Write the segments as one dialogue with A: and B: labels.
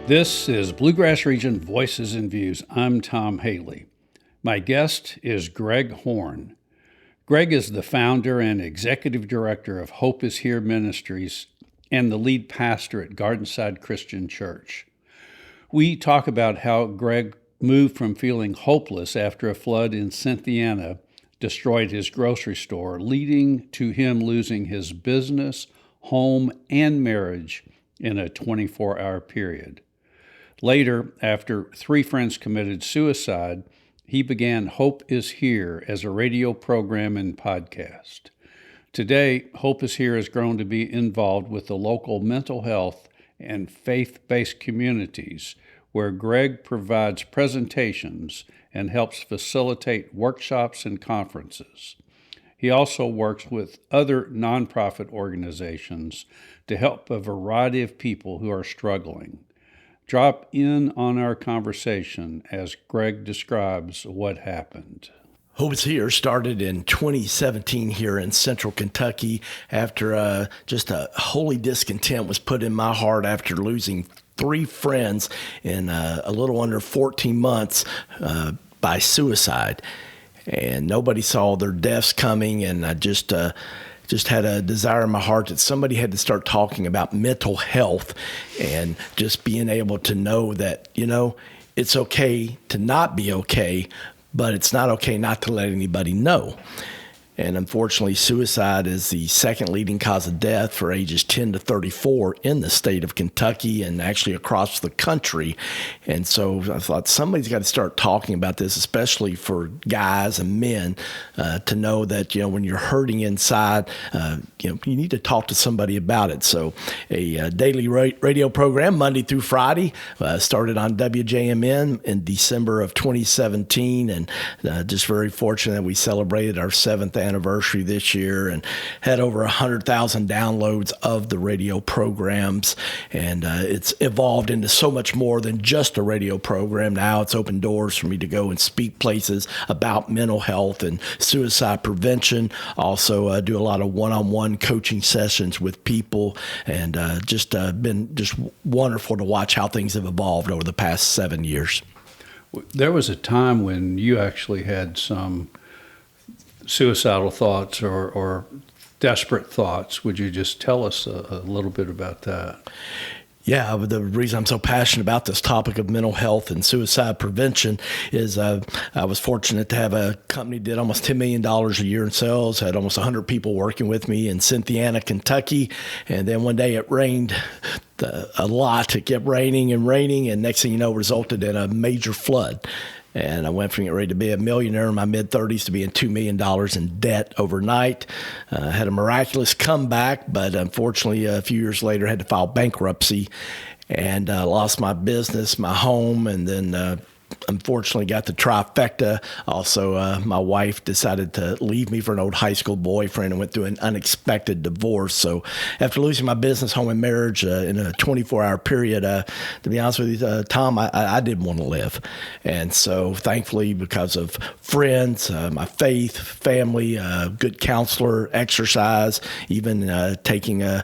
A: This is Bluegrass Region Voices and Views. I'm Tom Hailey. My guest is Greg Horn. Greg is the founder and executive director of Hope is Here Ministries and the lead pastor at Gardenside Christian Church. We talk about how Greg moved from feeling hopeless after a flood in Cynthiana destroyed his grocery store, leading to him losing his business, home, and marriage in a 24-hour period. Later, after 3 friends committed suicide, he began Hope is Here as a radio program and podcast. Today, Hope is Here has grown to be involved with the local mental health and faith-based communities where Greg provides presentations and helps facilitate workshops and conferences. He also works with other nonprofit organizations to help a variety of people who are struggling. Drop in on our conversation as Greg describes what happened.
B: Hope is Here started in 2017 here in central Kentucky after just a holy discontent was put in my heart after losing 3 friends in a little under 14 months by suicide. And nobody saw their deaths coming, and I just had a desire in my heart that somebody had to start talking about mental health and just being able to know that, it's okay to not be okay, but it's not okay not to let anybody know. And unfortunately, suicide is the second leading cause of death for ages 10 to 34 in the state of Kentucky and actually across the country. And so I thought somebody's got to start talking about this, especially for guys and men, to know that, when you're hurting inside, you need to talk to somebody about it. So a daily radio program, Monday through Friday, started on WJMN in December of 2017. And just very fortunate that we celebrated our 7th anniversary this year and had over 100,000 downloads of the radio programs. And it's evolved into so much more than just a radio program. Now it's opened doors for me to go and speak places about mental health and suicide prevention. Also do a lot of one-on-one coaching sessions with people, and just been just wonderful to watch how things have evolved over the past 7 years.
A: There was a time when you actually had some suicidal thoughts or desperate thoughts. Would you just tell us a little bit about that?
B: Yeah, the reason I'm so passionate about this topic of mental health and suicide prevention is I was fortunate to have a company that did almost $10 million a year in sales, had almost 100 people working with me in Cynthiana, Kentucky, and then one day it rained a lot. It kept raining, and next thing you know, resulted in a major flood. And I went from getting ready to be a millionaire in my mid-30s to being $2 million in debt overnight. Had a miraculous comeback, but unfortunately, a few years later, had to file bankruptcy and lost my business, my home, and then unfortunately got the trifecta. Also, my wife decided to leave me for an old high school boyfriend and went through an unexpected divorce. So after losing my business, home, and marriage in a 24-hour period, to be honest with you, Tom, I didn't want to live. And so thankfully, because of friends, my faith, family, good counselor, exercise, even taking a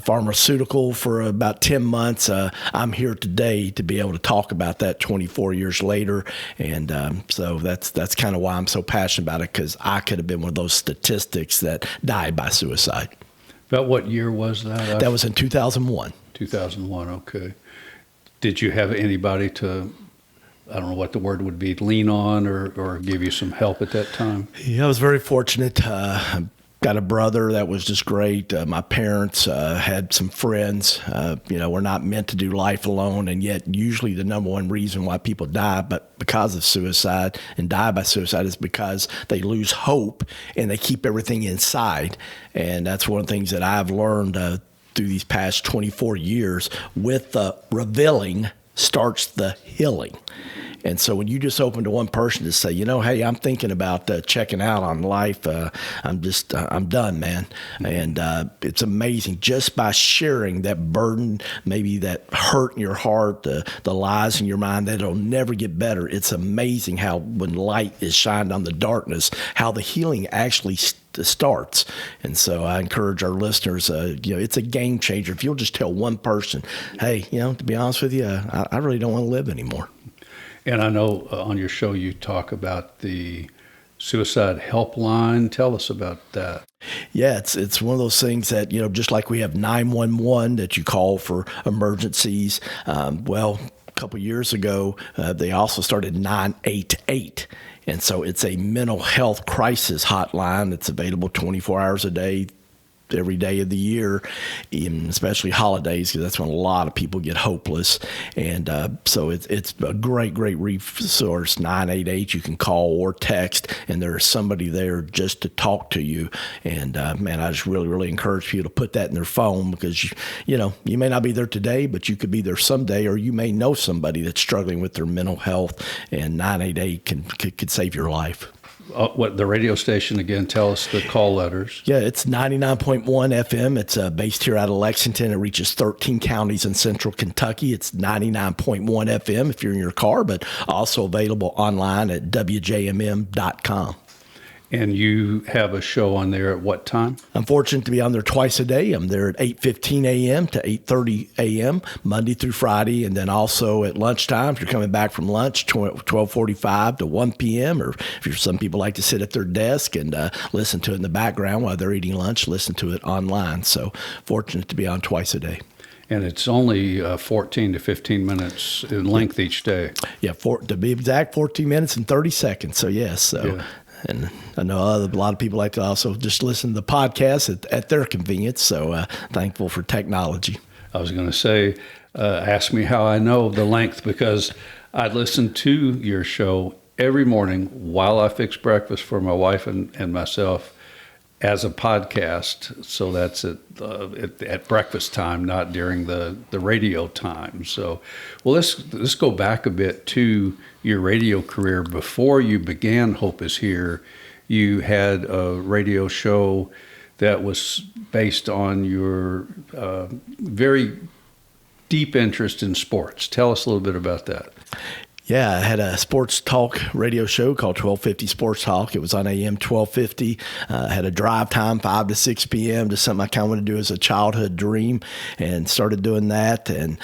B: pharmaceutical for about 10 months, I'm here today to be able to talk about that 24 years later. And so that's kind of why I'm so passionate about it, because I could have been one of those statistics that died by suicide.
A: About what year was that?
B: That was in 2001.
A: 2001, okay. Did you have anybody to, I don't know what the word would be, lean on or give you some help at that time?
B: Yeah, I was very fortunate. Got a brother that was just great. My parents had some friends. We're not meant to do life alone, and yet usually the number one reason why people die but because of suicide and die by suicide is because they lose hope and they keep everything inside. And that's one of the things that I've learned through these past 24 years. With the revealing starts the healing. And so when you just open to one person to say, hey, I'm thinking about checking out on life, I'm done, man. And it's amazing just by sharing that burden, maybe that hurt in your heart, the lies in your mind that it'll never get better. It's amazing how when light is shined on the darkness, how the healing actually starts. And so I encourage our listeners, it's a game changer. If you'll just tell one person, hey, to be honest with you, I really don't want to live anymore.
A: And I know on your show you talk about the suicide helpline. Tell us about that.
B: Yeah, it's one of those things that, just like we have 911 that you call for emergencies. A couple years ago, they also started 988. And so it's a mental health crisis hotline that's available 24 hours a day, every day of the year, especially holidays, because that's when a lot of people get hopeless. And so it's a great resource. 988 you can call or text, and there's somebody there just to talk to you. And I just really encourage people to put that in their phone, because you may not be there today, but you could be there someday, or you may know somebody that's struggling with their mental health, and 988 could save your life.
A: What the radio station again? Tell us the call letters.
B: Yeah, it's 99.1 FM. It's based here out of Lexington. It reaches 13 counties in central Kentucky. It's 99.1 FM if you're in your car, but also available online at wjmm.com.
A: And you have a show on there at what time? I'm
B: fortunate to be on there twice a day. I'm there at 8:15 a.m. to 8:30 a.m., Monday through Friday. And then also at lunchtime, if you're coming back from lunch, 12:45 to 1 p.m., or if some people like to sit at their desk and listen to it in the background while they're eating lunch, listen to it online. So fortunate to be on twice a day.
A: And it's only 14 to 15 minutes in length each day.
B: Yeah, to be exact, 14 minutes and 30 seconds. So, yes. So. Yeah. And I know a lot of people like to also just listen to the podcast at their convenience. So thankful for technology.
A: I was going to say, ask me how I know the length, because I listen to your show every morning while I fix breakfast for my wife and myself as a podcast. So that's at breakfast time, not during the radio time. So, well, let's go back a bit to your radio career. Before you began Hope is Here, you had a radio show that was based on your very deep interest in sports. Tell us a little bit about that.
B: Yeah, I had a sports talk radio show called 1250 Sports Talk. It was on AM 1250. I had a drive time, 5 to 6 p.m., just something I kind of wanted to do as a childhood dream, and started doing that. And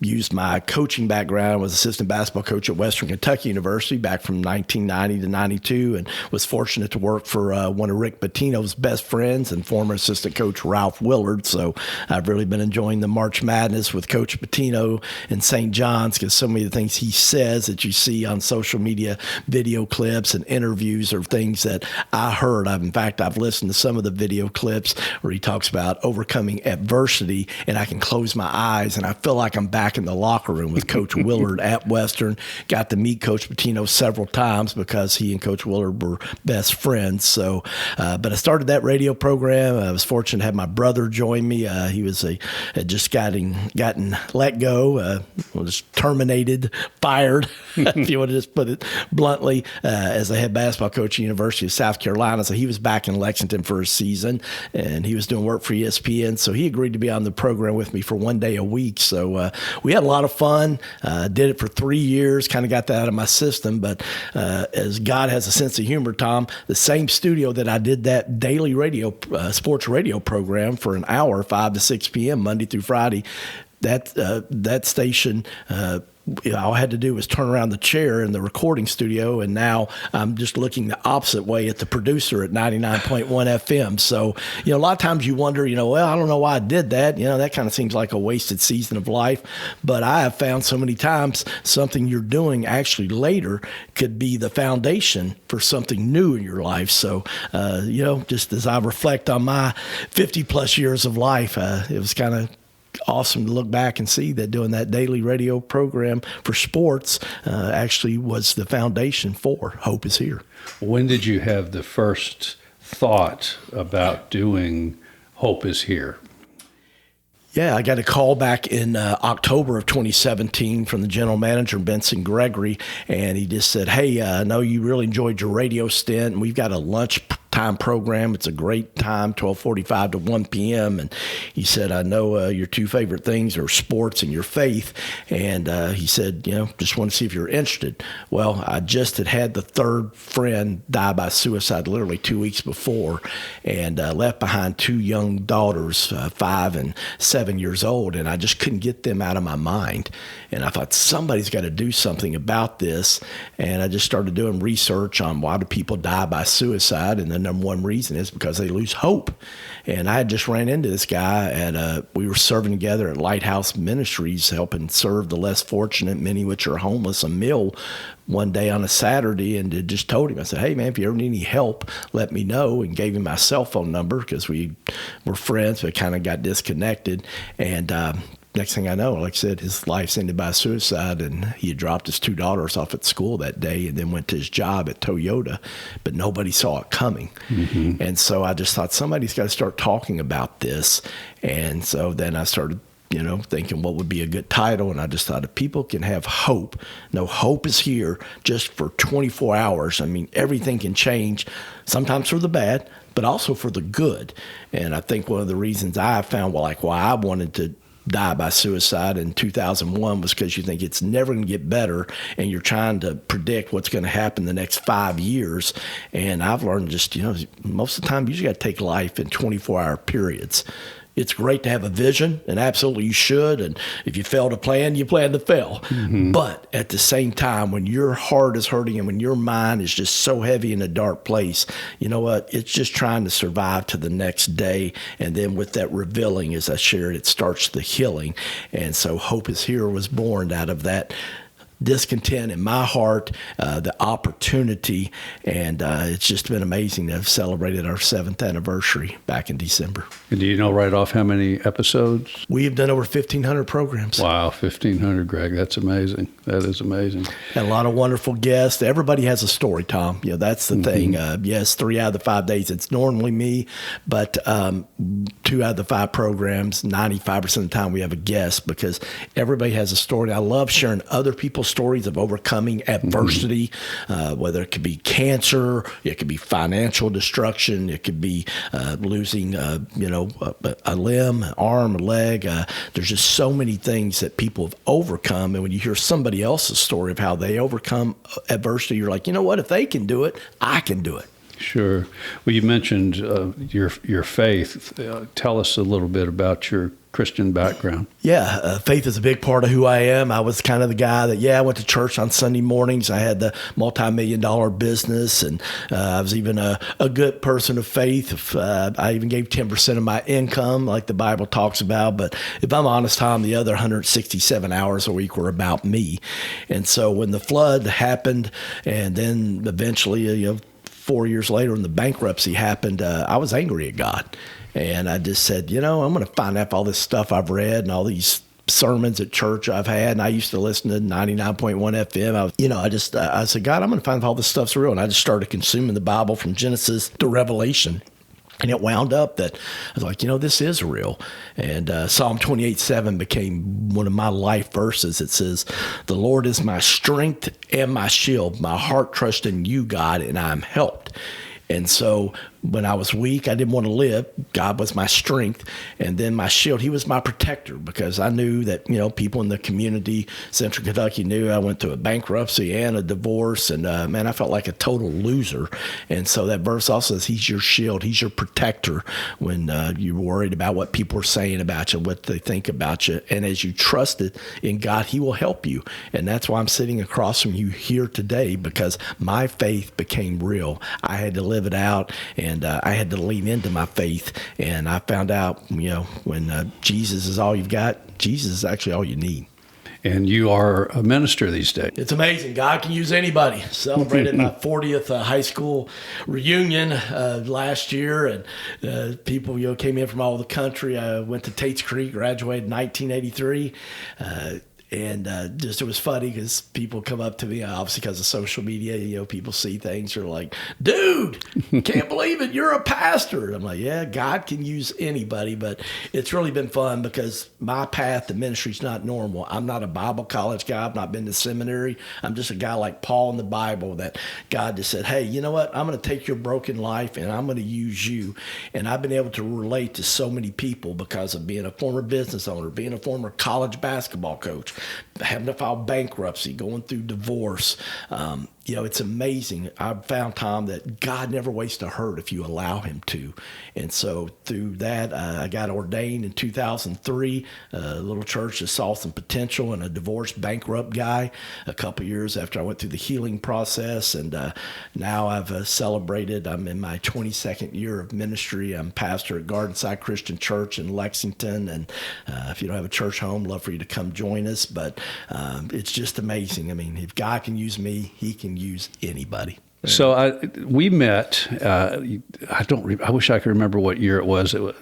B: used my coaching background. I was assistant basketball coach at Western Kentucky University back from 1990 to 92, and was fortunate to work for one of Rick Pitino's best friends and former assistant coach Ralph Willard. So I've really been enjoying the March Madness with Coach Pitino in St. John's, because so many of the things he says that you see on social media, video clips and interviews, are things that I heard. In fact, I've listened to some of the video clips where he talks about overcoming adversity, and I can close my eyes and I feel like I'm back in the locker room with Coach Willard at Western. Got to meet Coach Pitino several times because he and Coach Willard were best friends. So, but I started that radio program. I was fortunate to have my brother join me. He was had just gotten let go, was terminated, fired, if you want to just put it bluntly, as the head basketball coach at the University of South Carolina. So he was back in Lexington for a season, and he was doing work for ESPN. So he agreed to be on the program with me for one day a week. So we had a lot of fun. Did it for 3 years, kind of got that out of my system. But as God has a sense of humor, Tom, the same studio that I did that daily radio, sports radio program for an hour, 5 to 6 p.m., Monday through Friday, that station, all I had to do was turn around the chair in the recording studio, and now I'm just looking the opposite way at the producer at 99.1 FM. So, a lot of times you wonder, well, I don't know why I did that. That kind of seems like a wasted season of life. But I have found so many times something you're doing actually later could be the foundation for something new in your life. So, just as I reflect on my 50 plus years of life, it was kind of awesome to look back and see that doing that daily radio program for sports actually was the foundation for Hope is Here.
A: When did you have the first thought about doing Hope is Here?
B: Yeah, I got a call back in October of 2017 from the general manager, Benson Gregory, and he just said, hey, I know you really enjoyed your radio stint, and we've got a lunchtime time program. It's a great time, 12:45 to 1 p.m. And he said, I know your two favorite things are sports and your faith. And he said, just want to see if you're interested. Well, I just had the third friend die by suicide literally 2 weeks before, and left behind two young daughters, 5 and 7 years old. And I just couldn't get them out of my mind. And I thought, somebody's got to do something about this. And I just started doing research on why do people die by suicide. And the number one reason is because they lose hope. And I had just ran into this guy we were serving together at Lighthouse Ministries, helping serve the less fortunate, many which are homeless, a meal one day on a Saturday, and just told him, I said, hey man, if you ever need any help, let me know, and gave him my cell phone number because we were friends, but kind of got disconnected. And next thing I know, like I said, his life's ended by suicide, and he had dropped his two daughters off at school that day and then went to his job at Toyota, but nobody saw it coming. Mm-hmm. And so I just thought, somebody's got to start talking about this. And so then I started thinking what would be a good title. And I just thought, if people can have hope, hope is here just for 24 hours. I mean, everything can change, sometimes for the bad, but also for the good. And I think one of the reasons I found, why I wanted to die by suicide in 2001 was because you think it's never going to get better, and you're trying to predict what's going to happen the next 5 years. And I've learned just, most of the time you just got to take life in 24-hour periods. It's great to have a vision, and absolutely you should. And if you fail to plan, you plan to fail. Mm-hmm. But at the same time, when your heart is hurting and when your mind is just so heavy in a dark place, you know what? It's just trying to survive to the next day. And then with that revealing, as I shared, it starts the healing. And so Hope is Here was born out of that discontent in my heart, the opportunity, and it's just been amazing to have celebrated our 7th anniversary back in December.
A: And do you know right off how many episodes?
B: We have done over 1,500 programs.
A: Wow, 1,500, Greg. That's amazing. That is amazing.
B: And a lot of wonderful guests. Everybody has a story, Tom. That's the thing. Yes, 3 out of the 5 days, it's normally me, but 2 out of the 5 programs, 95% of the time we have a guest, because everybody has a story. I love sharing other people's stories of overcoming adversity, whether it could be cancer, it could be financial destruction, it could be losing, a limb, an arm, a leg. There's just so many things that people have overcome. And when you hear somebody else's story of how they overcome adversity, you're like, you know what? If they can do it, I can do it.
A: Sure. Well, you mentioned your faith. Tell us a little bit about your Christian background.
B: Yeah, faith is a big part of who I am. I was kind of the guy that, I went to church on Sunday mornings. I had the multi-million-dollar business, and I was even a good person of faith. I even gave 10% of my income, like the Bible talks about. But if I'm honest, Tom, the other 167 hours a week were about me. And so when the flood happened, and then eventually, 4 years later, when the bankruptcy happened, I was angry at God. And I just said, I'm going to find out all this stuff I've read and all these sermons at church I've had. And I used to listen to 99.1 FM. I said, God, I'm going to find out all this stuff's real. And I just started consuming the Bible from Genesis to Revelation. And it wound up that I was like, this is real. And Psalm 28:7 became one of my life verses. It says, the Lord is my strength and my shield. My heart trusts in you, God, and I am helped. And so when I was weak, I didn't want to live. God was my strength. And then my shield, he was my protector, because I knew that, people in the community, Central Kentucky, knew I went through a bankruptcy and a divorce. And I felt like a total loser. And so that verse also says he's your shield. He's your protector when you're worried about what people are saying about you, what they think about you. And as you trusted in God, he will help you. And that's why I'm sitting across from you here today, because my faith became real. I had to live it out. And I had to lean into my faith, and I found out, when Jesus is all you've got, Jesus is actually all you need.
A: And you are a minister these days.
B: It's amazing. God can use anybody. Celebrated my 40th high school reunion last year, and people came in from all over the country. I went to Tates Creek, graduated in 1983. And just it was funny because people come up to me, obviously because of social media, people see things, they're like, dude, can't believe it, you're a pastor. I'm like, yeah, God can use anybody, but it's really been fun because my path to ministry is not normal. I'm not a Bible college guy. I've not been to seminary. I'm just a guy like Paul in the Bible that God just said, hey, you know what? I'm going to take your broken life and I'm going to use you. And I've been able to relate to so many people because of being a former business owner, being a former college basketball coach, having to file bankruptcy, going through divorce. It's amazing. I've found, Tom, that God never wastes a hurt if you allow him to. And so through that, I got ordained in 2003, a little church that saw some potential in a divorced, bankrupt guy a couple years after I went through the healing process. And now I've celebrated. I'm in my 22nd year of ministry. I'm pastor at Gardenside Christian Church in Lexington. And if you don't have a church home, love for you to come join us. But it's just amazing. I mean, if God can use me, he can use anybody.
A: So we met. I wish I could remember what year it was. It was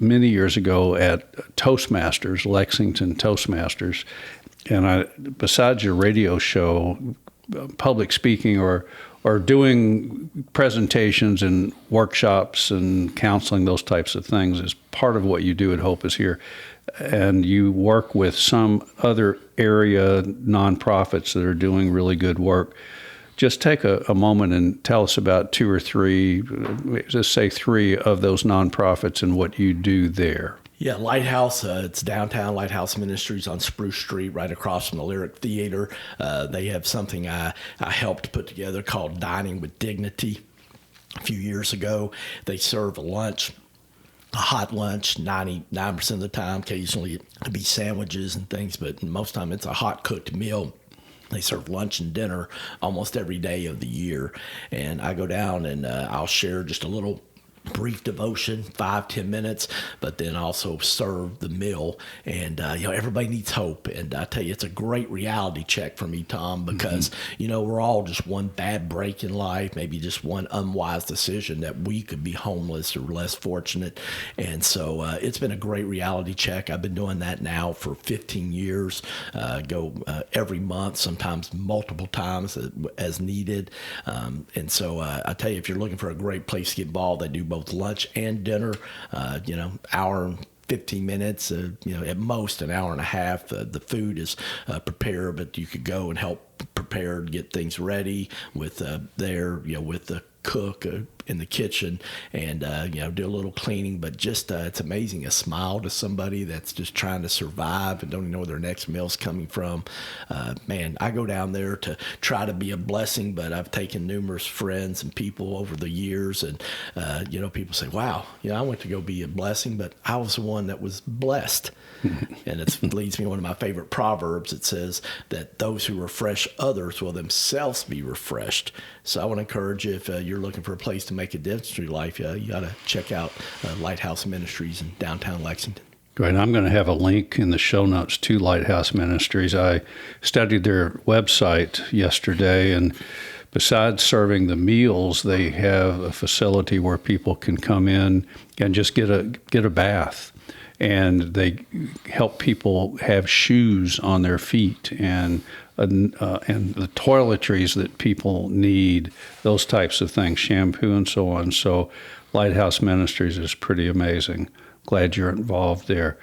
A: many years ago at Toastmasters, Lexington Toastmasters, and besides your radio show, public speaking or doing presentations and workshops and counseling, those types of things is part of what you do at Hope is Here. And you work with some other area nonprofits that are doing really good work. Just take a moment and tell us about two or three, just say three of those nonprofits and what you do there.
B: Yeah, Lighthouse, it's downtown Lighthouse Ministries on Spruce Street, right across from the Lyric Theater. They have something I helped put together called Dining with Dignity. A few years ago, they serve a hot lunch 99% of the time. Occasionally it'll be sandwiches and things, but most of the time it's a hot cooked meal. They serve lunch and dinner almost every day of the year. And I go down and I'll share just a little brief devotion, 5-10 minutes, but then also serve the meal. And everybody needs hope, and I tell you, it's a great reality check for me, Tom, because we're all just one bad break in life, maybe just one unwise decision that we could be homeless or less fortunate. And so it's been a great reality check. I've been doing that now for 15 years. Go every month, sometimes multiple times as needed. And so I tell you, if you're looking for a great place to get involved, I do both lunch and dinner, hour and 15 minutes, at most an hour and a half. The food is prepared, but you could go and help prepare, get things ready with with the cook in the kitchen and, do a little cleaning. But just it's amazing, a smile to somebody that's just trying to survive and don't even know where their next meal's coming from. Man, I go down there to try to be a blessing, but I've taken numerous friends and people over the years, and people say, wow, I went to go be a blessing, but I was the one that was blessed. And it leads me to one of my favorite proverbs. It says that those who refresh others will themselves be refreshed. So I want to encourage you, if you're looking for a place to make a difference in your life, you got to check out Lighthouse Ministries in downtown Lexington.
A: Great. I'm going to have a link in the show notes to Lighthouse Ministries. I studied their website yesterday, and besides serving the meals, they have a facility where people can come in and just get a bath. And they help people have shoes on their feet and the toiletries that people need, those types of things, shampoo and so on. So Lighthouse Ministries is pretty amazing. Glad you're involved there.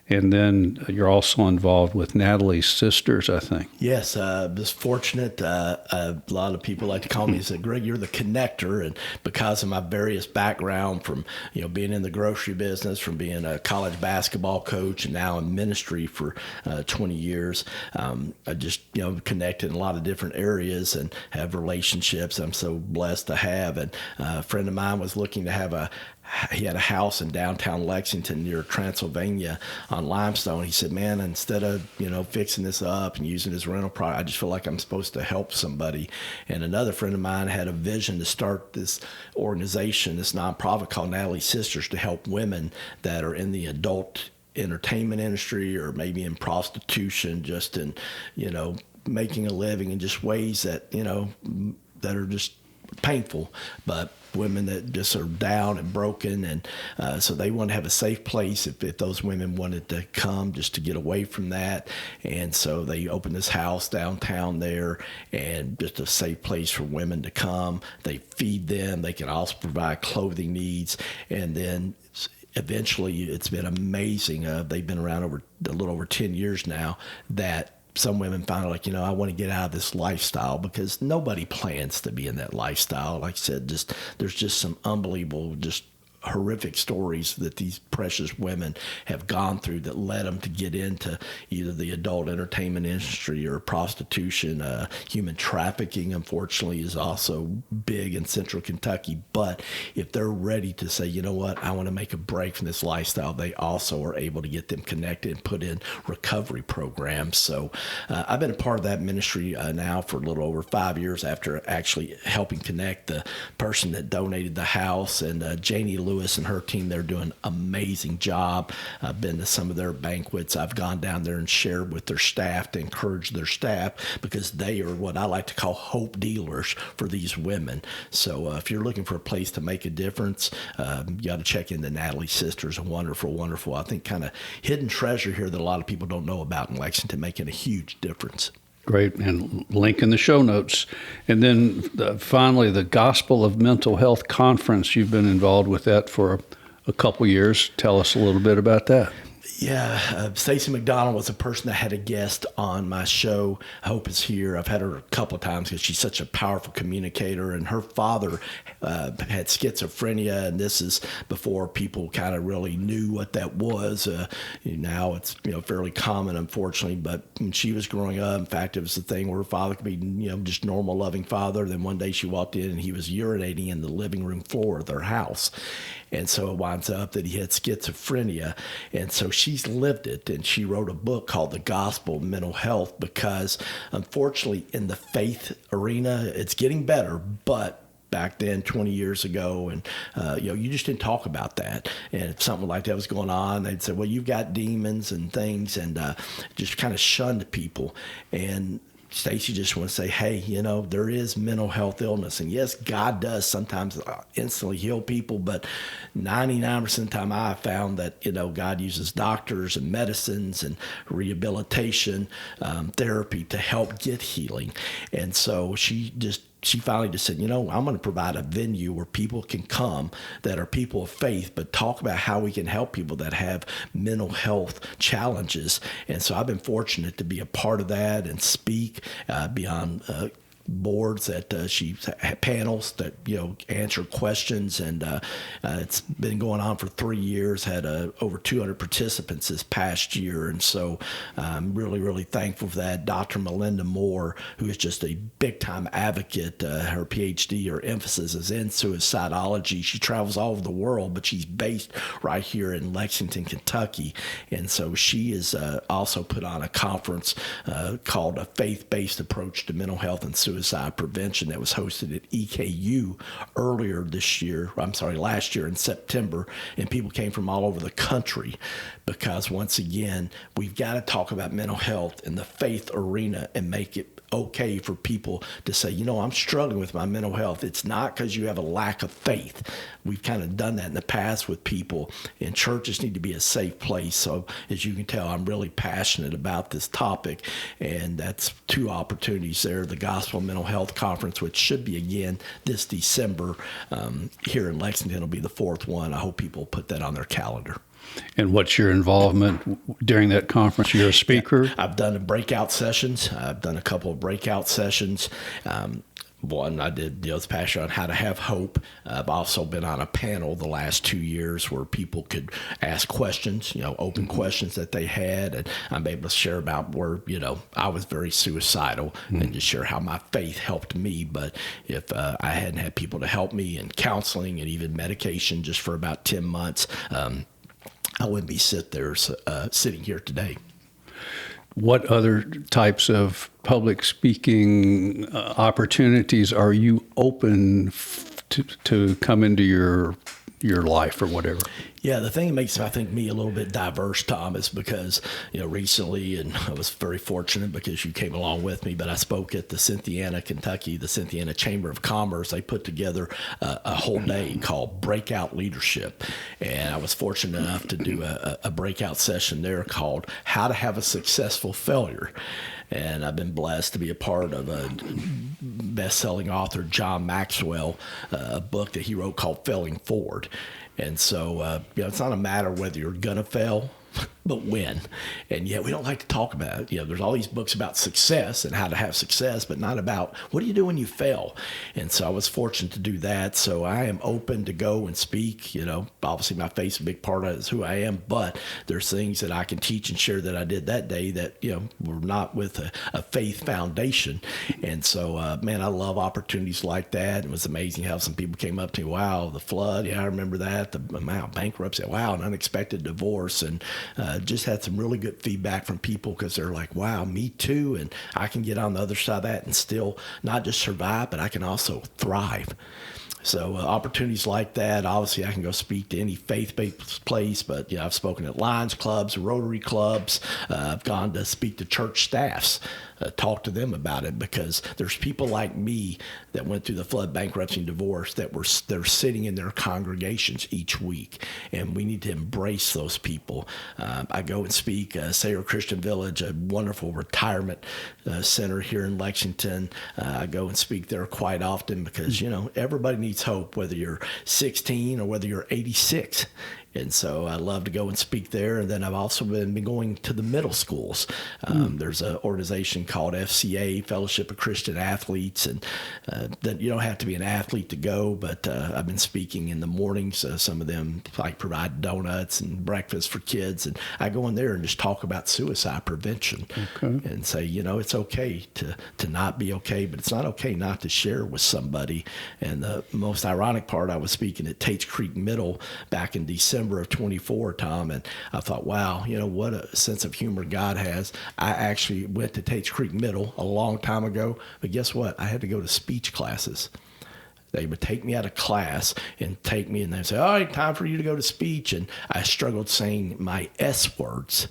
A: And then you're also involved with Natalie's sisters, I think.
B: Yes, just fortunate. A lot of people like to call me and say, Greg, you're the connector. And because of my various background from, being in the grocery business, from being a college basketball coach, and now in ministry for 20 years, I just, connected in a lot of different areas and have relationships I'm so blessed to have. And a friend of mine was looking to he had a house in downtown Lexington near Transylvania on Limestone. He said, man, instead of, fixing this up and using this rental product, I just feel like I'm supposed to help somebody. And another friend of mine had a vision to start this organization, this nonprofit called Natalie's Sisters, to help women that are in the adult entertainment industry or maybe in prostitution, just in, making a living in just ways that, that are just painful. But women that just are down and broken. And so they want to have a safe place if those women wanted to come just to get away from that. And so they opened this house downtown there, and just a safe place for women to come. They feed them. They can also provide clothing needs. And then eventually, it's been amazing. They've been around a little over 10 years now, that some women find like, I want to get out of this lifestyle, because nobody plans to be in that lifestyle. Like I said, there's just some unbelievable, just horrific stories that these precious women have gone through that led them to get into either the adult entertainment industry or prostitution. Human trafficking, unfortunately, is also big in central Kentucky. But if they're ready to say, you know what, I want to make a break from this lifestyle, they also are able to get them connected and put in recovery programs. So I've been a part of that ministry now for a little over 5 years, after actually helping connect the person that donated the house. And Janie Lewis and her team, they're doing an amazing job. I've been to some of their banquets. I've gone down there and shared with their staff to encourage their staff, because they are what I like to call hope dealers for these women. So if you're looking for a place to make a difference, you got to check into Natalie's Sisters. A wonderful, I think, kind of hidden treasure here that a lot of people don't know about in Lexington, making a huge difference.
A: Great, and link in the show notes. And then finally, the Gospel of Mental Health Conference. You've been involved with that for a couple years. Tell us a little bit about that.
B: Yeah, Stacey McDonald was a person that had a guest on my show, Hope is Here. I've had her a couple of times because she's such a powerful communicator, and her father had schizophrenia, and this is before people kind of really knew what that was. Now it's fairly common, unfortunately, but when she was growing up, in fact, it was the thing where her father could be just normal, loving father. Then one day she walked in and he was urinating in the living room floor of their house. And so it winds up that he had schizophrenia. And so she's lived it. And she wrote a book called The Gospel of Mental Health, because unfortunately in the faith arena, it's getting better, but back then, 20 years ago, and you just didn't talk about that. And if something like that was going on, they'd say, well, you've got demons and things, and just kind of shunned people. And Stacey just wants to say, hey, there is mental health illness. And yes, God does sometimes instantly heal people, but 99% of the time I found that, God uses doctors and medicines and rehabilitation, therapy to help get healing. And so she finally just said, I'm going to provide a venue where people can come that are people of faith, but talk about how we can help people that have mental health challenges. And so I've been fortunate to be a part of that and speak beyond boards that she panels that answer questions, and it's been going on for 3 years. Had over 200 participants this past year, and so I'm really thankful for that. Dr. Melinda Moore, who is just a big time advocate, her PhD, her emphasis is in suicidology. She travels all over the world, but she's based right here in Lexington, Kentucky, and so she is also put on a conference called A Faith-Based Approach to Mental Health and Suicide Prevention that was hosted at EKU last year in September, and people came from all over the country, because once again, we've got to talk about mental health in the faith arena and make it okay for people to say, I'm struggling with my mental health. It's not because you have a lack of faith. We've kind of done that in the past with people, and churches need to be a safe place. So as you can tell, I'm really passionate about this topic, and that's 2 opportunities there. The Gospel Mental Health Conference, which should be again this December here in Lexington, will be the 4th one. I hope people put that on their calendar.
A: And what's your involvement during that conference? You're a speaker?
B: I've done breakout sessions. I've done a couple of breakout sessions. One I did this past year on how to have hope. I've also been on a panel the last 2 years where people could ask questions, open questions that they had. And I'm able to share about where, I was very suicidal and just share how my faith helped me. But if I hadn't had people to help me in counseling and even medication just for about 10 months, I wouldn't be sitting here today.
A: What other types of public speaking opportunities are you open to come into your your life or whatever?
B: Yeah, the thing that makes, I think, me a little bit diverse, Tom, is because, recently, and I was very fortunate because you came along with me, but I spoke at the Cynthiana, Kentucky, the Cynthiana Chamber of Commerce. They put together a whole day called Breakout Leadership. And I was fortunate enough to do a breakout session there called How to Have a Successful Failure. And I've been blessed to be a part of a best-selling author, John Maxwell, a book that he wrote called Failing Forward. And so, it's not a matter whether you're going to fail, but when. And yet we don't like to talk about it. There's all these books about success and how to have success, but not about what do you do when you fail. And so I was fortunate to do that. So I am open to go and speak. Obviously my face is a big part of it, is who I am, but there's things that I can teach and share that I did that day that, were not with a faith foundation. And so, man, I love opportunities like that. It was amazing how some people came up to me, wow, the flood. Yeah, I remember that. The amount of bankruptcy. Wow, an unexpected divorce. And just had some really good feedback from people because they're like, wow, me too. And I can get on the other side of that and still not just survive, but I can also thrive. So opportunities like that, obviously I can go speak to any faith-based place, but I've spoken at Lions clubs, Rotary clubs. I've gone to speak to church staffs, talk to them about it, because there's people like me that went through the flood, bankruptcy, and divorce they're sitting in their congregations each week, and we need to embrace those people. I go and speak Sayre Christian Village, a wonderful retirement center here in Lexington. I go and speak there quite often because everybody needs hope, whether you're 16 or whether you're 86. And so I love to go and speak there. And then I've also been going to the middle schools. There's an organization called FCA, Fellowship of Christian Athletes. And that you don't have to be an athlete to go, but I've been speaking in the mornings. Some of them provide donuts and breakfast for kids. And I go in there and just talk about suicide prevention and say, it's okay to not be okay, but it's not okay not to share with somebody. And the most ironic part, I was speaking at Tates Creek Middle back in December of 24, Tom, and I thought, wow, what a sense of humor God has. I actually went to Tates Creek Middle a long time ago, but guess what? I had to go to speech classes. They would take me out of class and take me, and they'd say, all right, time for you to go to speech. And I struggled saying my S words.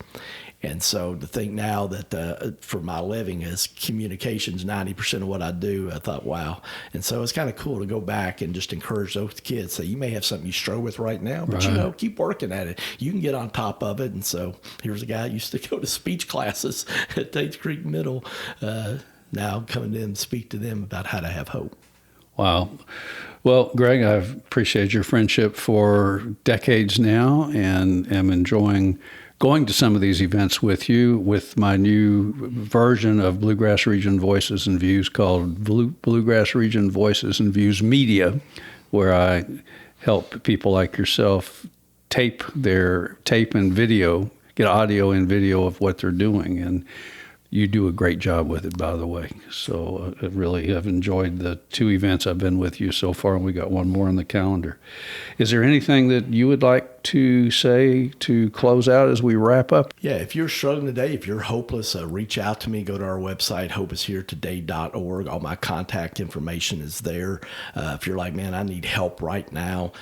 B: And so to think now that for my living is communications, 90% of what I do, I thought, wow. And so it's kind of cool to go back and just encourage those kids. Say, you may have something you struggle with right now, but keep working at it. You can get on top of it. And so here's a guy who used to go to speech classes at Tates Creek Middle, now coming in and speak to them about how to have hope.
A: Wow. Well, Greg, I've appreciated your friendship for decades now and am enjoying going to some of these events with you with my new version of Bluegrass Region Voices and Views called Bluegrass Region Voices and Views Media, where I help people like yourself tape and video, get audio and video of what they're doing. And you do a great job with it, by the way. So I really have enjoyed the 2 events I've been with you so far, and we got one more on the calendar. Is there anything that you would like to say to close out as we wrap up?
B: Yeah, if you're struggling today, if you're hopeless, reach out to me. Go to our website, hopeisheretoday.org. All my contact information is there. If you're like, man, I need help right now,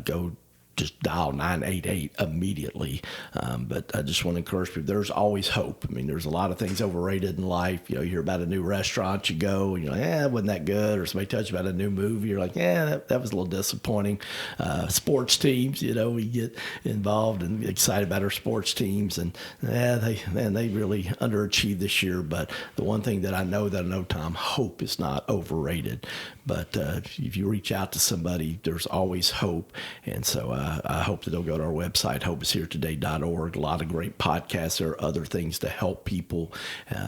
B: go just dial 988 immediately. But I just want to encourage people, there's always hope. I mean, there's a lot of things overrated in life. You hear about a new restaurant, you go, and you're like, it wasn't that good. Or somebody tells you about a new movie, you're like, that was a little disappointing. Sports teams, we get involved and excited about our sports teams. And they really underachieved this year. But the one thing that I know, Tom, hope is not overrated. But if you reach out to somebody, there's always hope. And so I hope that they'll go to our website, hopeisheretoday.org. A lot of great podcasts. There are other things to help people.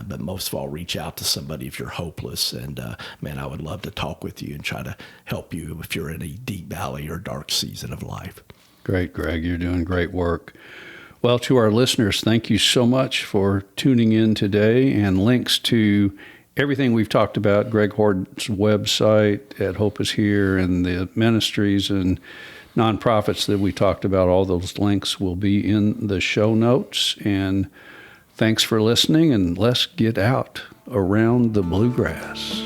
B: But most of all, reach out to somebody if you're hopeless. And, man, I would love to talk with you and try to help you if you're in a deep valley or dark season of life. Great, Greg. You're doing great work. Well, to our listeners, thank you so much for tuning in today, and links to everything we've talked about, Greg Horton's website at Hope is Here, and the ministries and nonprofits that we talked about, all those links will be in the show notes. And thanks for listening, and let's get out around the bluegrass.